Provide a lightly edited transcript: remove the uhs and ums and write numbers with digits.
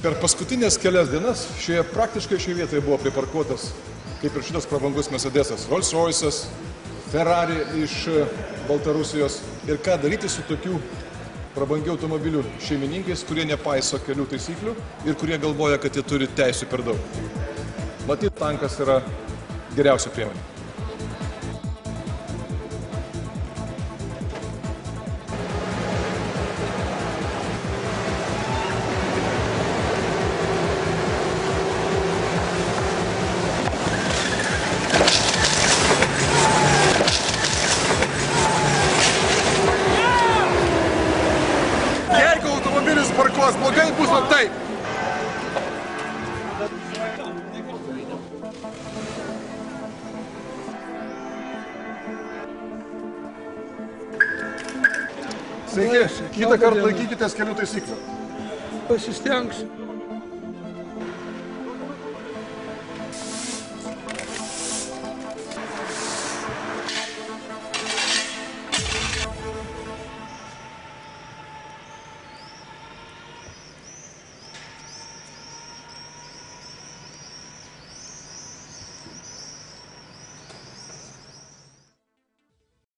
Per paskutinės kelias dienas praktiškai šioje vietoje buvo priparkuotas, kaip ir šitas prabangus Mercedesas, Rolls Royce'as, Ferrari iš Baltarusijos. Ir ką daryti su tokių prabangių automobilių šeimininkais, kurie nepaiso kelių taisyklių ir kurie galvoja, kad jie turi teisių per daug. Matyt, tankas yra geriausia priemonė. Jeigu automobilis parkuos blogai, bus va taip. Sveiki, kitą kartą laikykitės kelių taisyklių. Pasistengsiu.